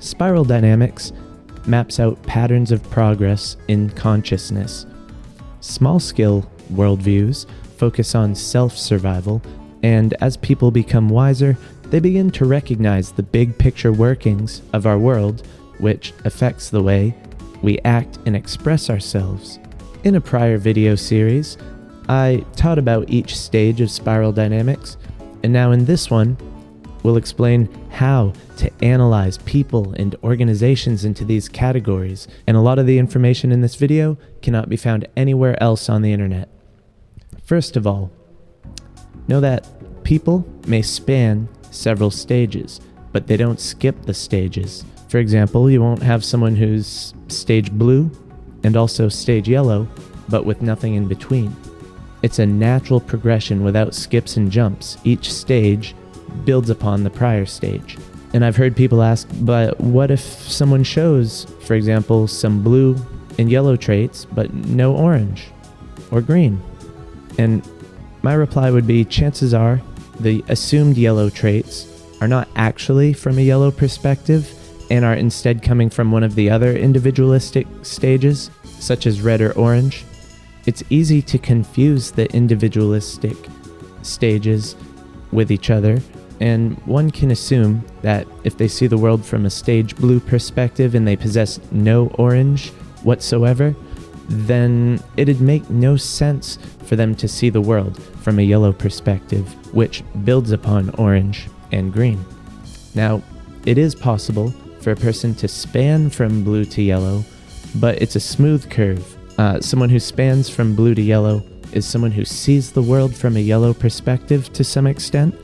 Spiral dynamics maps out patterns of progress in consciousness. Small-scale worldviews focus on self-survival, and as people become wiser, they begin to recognize the big picture workings of our world, which affects the way we act and express ourselves. In a prior video series, I taught about each stage of spiral dynamics, and now in this one, we'll explain how to analyze people and organizations into these categories, and a lot of the information in this video cannot be found anywhere else on the internet. First of all, know that people may span several stages, but they don't skip the stages. For example, you won't have someone who's stage blue and also stage yellow, but with nothing in between. It's a natural progression without skips and jumps. Each stage builds upon the prior stage. And I've heard people ask, but what if someone shows, for example, some blue and yellow traits, but no orange or green? And my reply would be, chances are the assumed yellow traits are not actually from a yellow perspective and are instead coming from one of the other individualistic stages, such as red or orange. It's easy to confuse the individualistic stages with each other, and one can assume that if they see the world from a stage blue perspective and they possess no orange whatsoever, then it'd make no sense for them to see the world from a yellow perspective, which builds upon orange and green. Now, it is possible for a person to span from blue to yellow, but it's a smooth curve. Someone who spans from blue to yellow is someone who sees the world from a yellow perspective to some extent,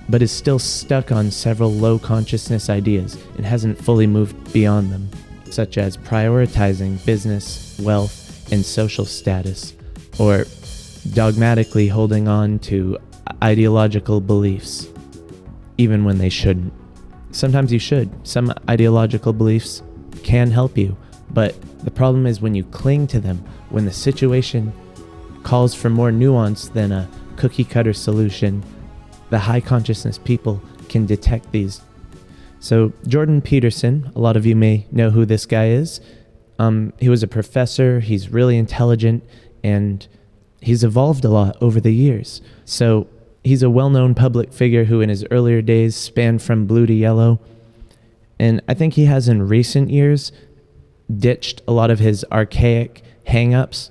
but is still stuck on several low consciousness ideas and hasn't fully moved beyond them, such as prioritizing business, wealth, and social status, or dogmatically holding on to ideological beliefs, even when they shouldn't. Sometimes you should. Some ideological beliefs can help you, but the problem is when you cling to them, when the situation calls for more nuance than a cookie-cutter solution. The high consciousness people can detect these. So Jordan Peterson, a lot of you may know who this guy is. He was a professor, he's really intelligent, and he's evolved a lot over the years. So he's a well-known public figure who in his earlier days spanned from blue to yellow. And I think he has in recent years ditched a lot of his archaic hang-ups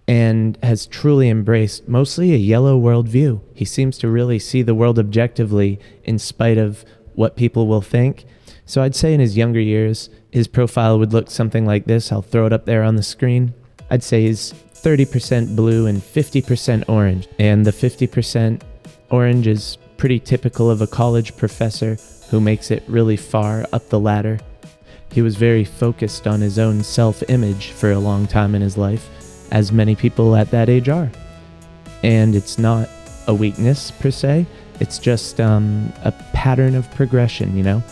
and has truly embraced mostly a yellow worldview. He seems to really see the world objectively in spite of what people will think. So I'd say in his younger years, his profile would look something like this. I'll throw it up there on the screen. I'd say he's 30% blue and 50% orange. And the 50% orange is pretty typical of a college professor who makes it really far up the ladder. He was very focused on his own self-image for a long time in his life, as many people at that age are. And it's not a weakness per se, it's just a pattern of progression, you know?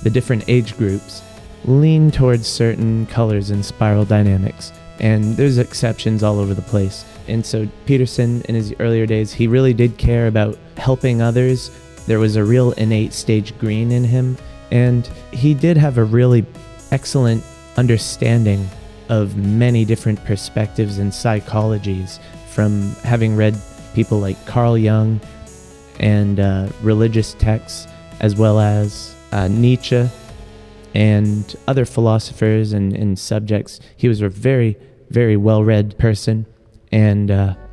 The different age groups lean towards certain colors in spiral dynamics, and there's exceptions all over the place. And so Peterson, in his earlier days, he really did care about helping others. There was a real innate stage green in him, and he did have a really excellent understanding of many different perspectives and psychologies, from having read people like Carl Jung and religious texts, as well as Nietzsche and other philosophers and subjects. He was a very, very well-read person, and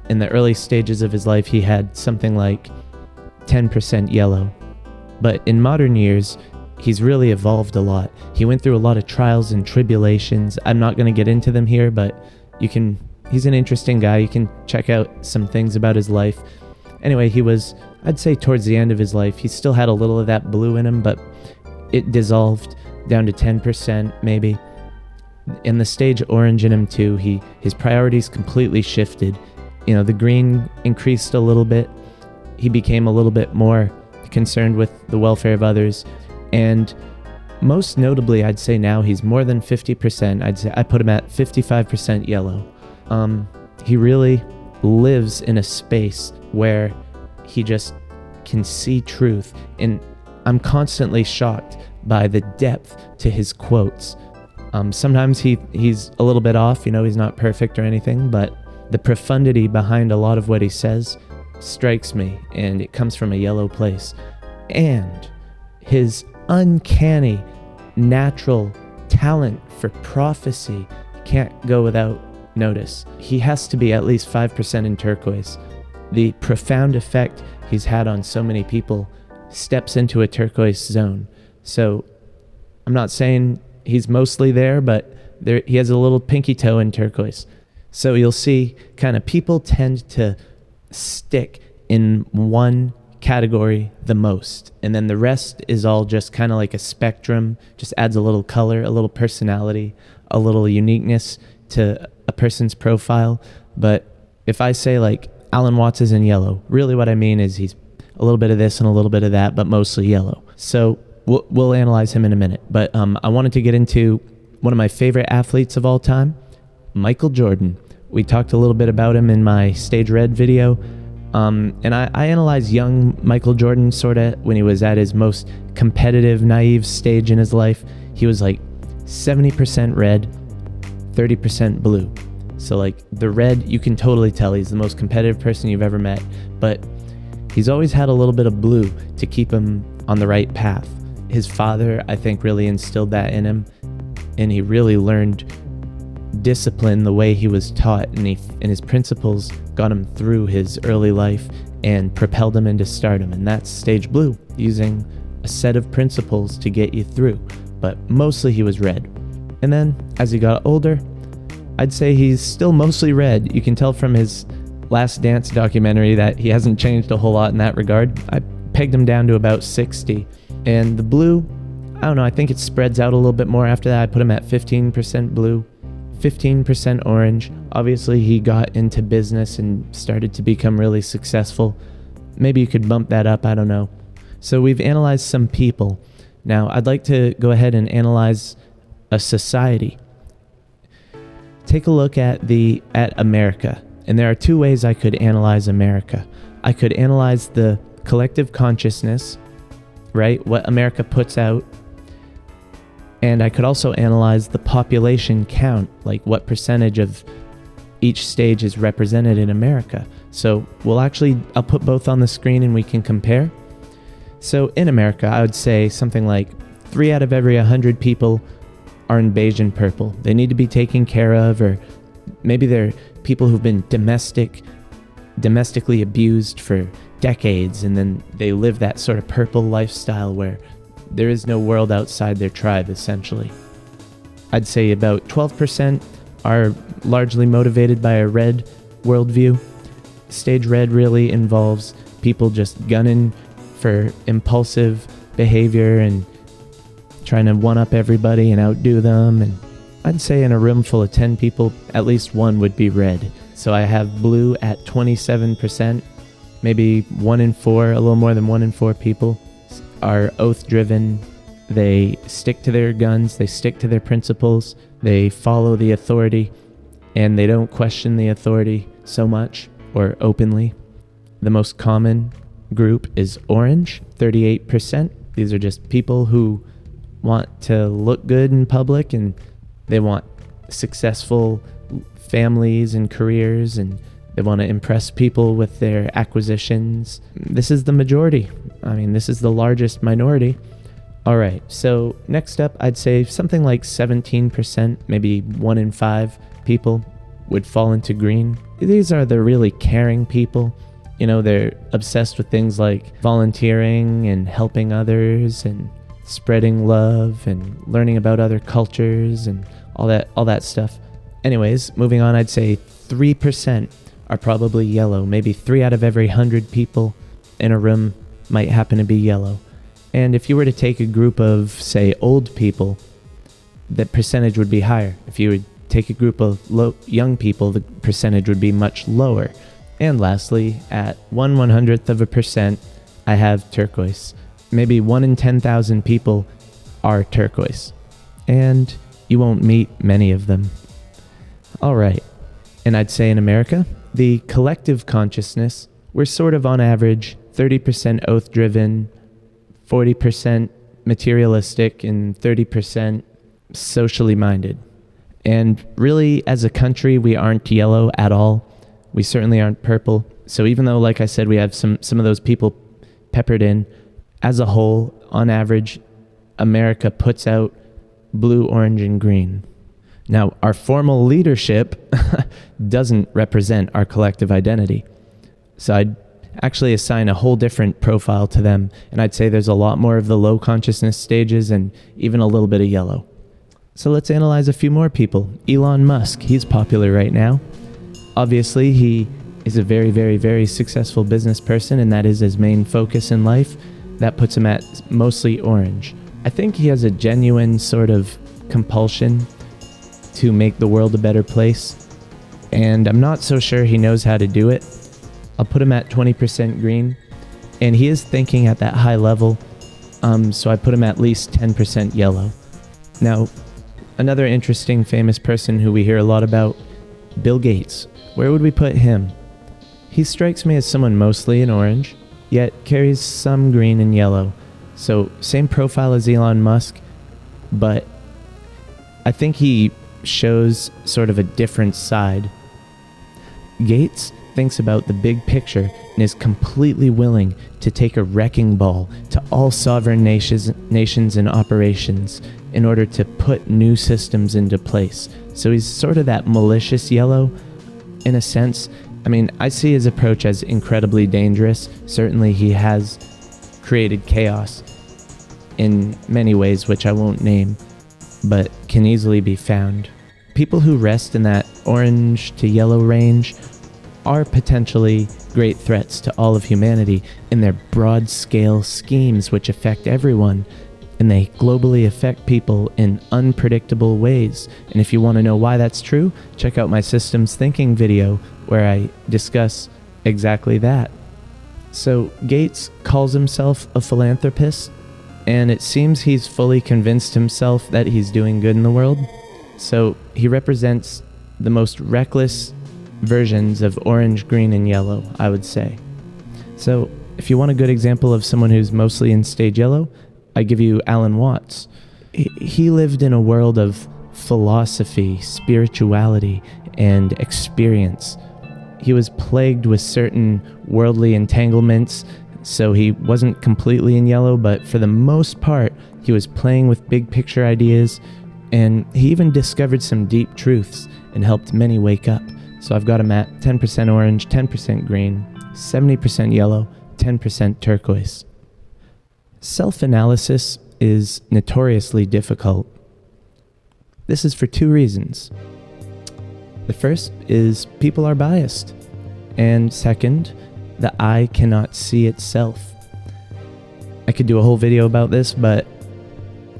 in the early stages of his life, he had something like 10% yellow. But in modern years, he's really evolved a lot. He went through a lot of trials and tribulations. I'm not going to get into them here, but he's an interesting guy. You can check out some things about his life. Anyway, he was, I'd say towards the end of his life, he still had a little of that blue in him, but it dissolved down to 10% maybe. In the stage orange in him too, his priorities completely shifted. You know, the green increased a little bit. He became a little bit more concerned with the welfare of others. And most notably, I'd say now he's more than 50%. I'd say I put him at 55% yellow. He really lives in a space where he just can see truth. And I'm constantly shocked by the depth to his quotes. Sometimes he's a little bit off, he's not perfect or anything, but the profundity behind a lot of what he says strikes me, and it comes from a yellow place. And his uncanny natural talent for prophecy can't go without notice. He has to be at least 5% in turquoise. The profound effect he's had on so many people steps into a turquoise zone. So I'm not saying he's mostly there, but he has a little pinky toe in turquoise. So you'll see kind of people tend to stick in one category the most, and then the rest is all just kind of like a spectrum, just adds a little color, a little personality, a little uniqueness to a person's profile. But if I say like Alan Watts is in yellow, really what I mean is he's a little bit of this and a little bit of that, but mostly yellow. So we'll analyze him in a minute. But I wanted to get into one of my favorite athletes of all time, Michael Jordan. We talked a little bit about him in my Stage Red video. And I analyzed young Michael Jordan sort of when he was at his most competitive, naive stage in his life. He was like 70% red, 30% blue. So like the red, you can totally tell he's the most competitive person you've ever met, but he's always had a little bit of blue to keep him on the right path. His father, I think, really instilled that in him, and he really learned discipline the way he was taught, and his principles got him through his early life and propelled him into stardom. And that's Stage Blue, using a set of principles to get you through. But mostly he was red. And then as he got older, I'd say he's still mostly red. You can tell from his Last Dance documentary that he hasn't changed a whole lot in that regard. I pegged him down to about 60. And the blue, I don't know, I think it spreads out a little bit more after that. I put him at 15% blue, 15% orange. Obviously he got into business and started to become really successful. Maybe you could bump that up, I don't know. So we've analyzed some people. Now I'd like to go ahead and analyze a society. Take a look at America. And there are two ways I could analyze America. I could analyze the collective consciousness, right? What America puts out. And I could also analyze the population count, like what percentage of each stage is represented in America. So I'll put both on the screen and we can compare. So in America, I would say something like 3 out of every 100 people are in beige and purple. They need to be taken care of, or maybe they're people who've been domestically abused for decades, and then they live that sort of purple lifestyle where there is no world outside their tribe, essentially. I'd say about 12% are largely motivated by a red worldview. Stage Red really involves people just gunning for impulsive behavior and trying to one-up everybody and outdo them. And I'd say in a room full of 10 people, at least one would be red. So I have blue at 27%, maybe 1 in 4, a little more than 1 in 4 people are oath-driven. They stick to their guns, they stick to their principles, they follow the authority, and they don't question the authority so much or openly. The most common group is orange, 38%. These are just people who want to look good in public, and they want successful families and careers, and they want to impress people with their acquisitions. This is the majority. I mean, this is the largest minority. All right, so next up, I'd say something like 17%, maybe 1 in 5 people would fall into green. These are the really caring people. They're obsessed with things like volunteering and helping others and spreading love and learning about other cultures and all that stuff. Anyways, moving on, I'd say 3% are probably yellow. Maybe 3 out of every 100 people in a room might happen to be yellow. And if you were to take a group of, say, old people, the percentage would be higher. If you would take a group of young people, the percentage would be much lower. And lastly, at 1/100%, I have turquoise. Maybe 1 in 10,000 people are turquoise. And you won't meet many of them. All right. And I'd say in America, the collective consciousness, we're sort of on average 30% oath-driven, 40% materialistic and 30% socially minded. And really, as a country, we aren't yellow at all. We certainly aren't purple. So even though, like I said, we have some of those people peppered in, as a whole, on average, America puts out blue, orange, and green. Now, our formal leadership doesn't represent our collective identity. So I'd actually assign a whole different profile to them, and I'd say there's a lot more of the low consciousness stages and even a little bit of yellow. So let's analyze a few more people. Elon Musk, he's popular right now. Obviously, he is a very, very, very successful business person, and that is his main focus in life. That puts him at mostly orange. I think he has a genuine sort of compulsion to make the world a better place, and I'm not so sure he knows how to do it. I'll put him at 20% green, and he is thinking at that high level, so I put him at least 10% yellow. Now, another interesting famous person who we hear a lot about, Bill Gates. Where would we put him? He strikes me as someone mostly in orange, yet carries some green and yellow. So same profile as Elon Musk, but I think he shows sort of a different side. Gates thinks about the big picture and is completely willing to take a wrecking ball to all sovereign nations and operations in order to put new systems into place. So he's sort of that malicious yellow in a sense. I mean, I see his approach as incredibly dangerous. Certainly he has created chaos in many ways, which I won't name, but can easily be found. People who rest in that orange to yellow range are potentially great threats to all of humanity in their broad-scale schemes which affect everyone, and they globally affect people in unpredictable ways. And if you want to know why that's true, check out my systems thinking video where I discuss exactly that. So Gates calls himself a philanthropist, and it seems he's fully convinced himself that he's doing good in the world. So he represents the most reckless versions of orange, green, and yellow, I would say. So if you want a good example of someone who's mostly in stage yellow, I give you Alan Watts. He lived in a world of philosophy, spirituality, and experience. He was plagued with certain worldly entanglements, so he wasn't completely in yellow, but for the most part, he was playing with big picture ideas, and he even discovered some deep truths and helped many wake up. So I've got him at 10% orange, 10% green, 70% yellow, 10% turquoise. Self-analysis is notoriously difficult. This is for two reasons. The first is people are biased, and second, the eye cannot see itself. I could do a whole video about this, but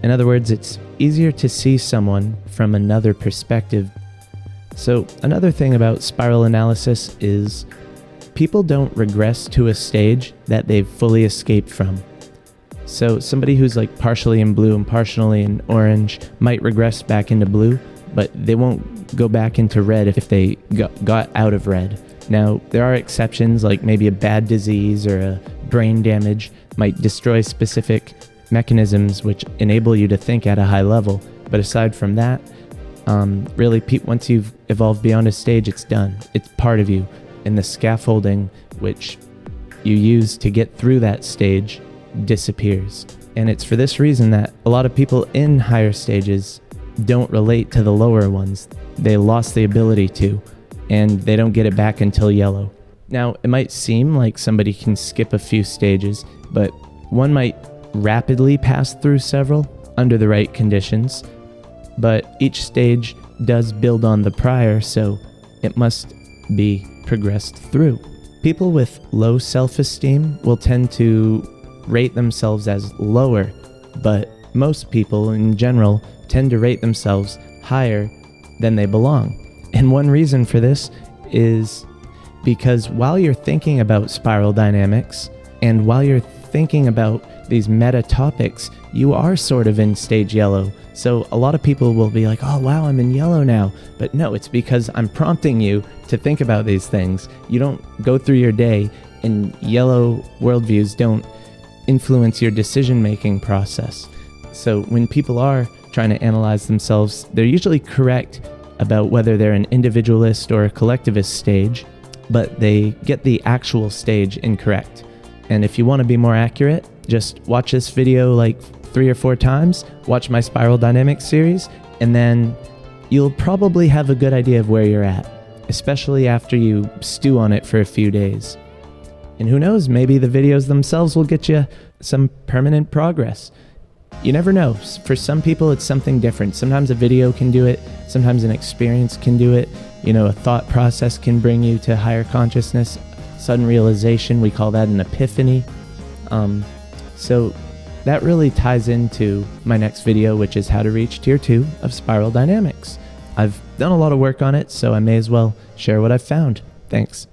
in other words, it's easier to see someone from another perspective. So another thing about spiral analysis is people don't regress to a stage that they've fully escaped from. So somebody who's like partially in blue and partially in orange might regress back into blue, but they won't go back into red if they got out of red. Now, there are exceptions, like maybe a bad disease or a brain damage might destroy specific mechanisms which enable you to think at a high level. But aside from that, really, once you've evolved beyond a stage, it's done. It's part of you. And the scaffolding which you use to get through that stage disappears. And it's for this reason that a lot of people in higher stages don't relate to the lower ones. They lost the ability to, and they don't get it back until yellow. Now, it might seem like somebody can skip a few stages, but one might rapidly pass through several under the right conditions, but each stage does build on the prior, so it must be progressed through. People with low self-esteem will tend to rate themselves as lower, but most people in general tend to rate themselves higher than they belong. And one reason for this is because while you're thinking about spiral dynamics and while you're thinking about these meta topics, you are sort of in stage yellow. So a lot of people will be like, oh wow, I'm in yellow now. But no, it's because I'm prompting you to think about these things. You don't go through your day, and yellow worldviews don't influence your decision-making process. So when people are trying to analyze themselves, they're usually correct about whether they're an individualist or a collectivist stage, but they get the actual stage incorrect. And if you want to be more accurate, just watch this video like 3 or 4 times, watch my spiral dynamics series, and then you'll probably have a good idea of where you're at, especially after you stew on it for a few days. And who knows, maybe the videos themselves will get you some permanent progress. You never know. For some people, it's something different. Sometimes a video can do it. Sometimes an experience can do it. A thought process can bring you to higher consciousness. Sudden realization, we call that an epiphany. So that really ties into my next video, which is how to reach tier 2 of spiral dynamics. I've done a lot of work on it, so I may as well share what I've found. Thanks.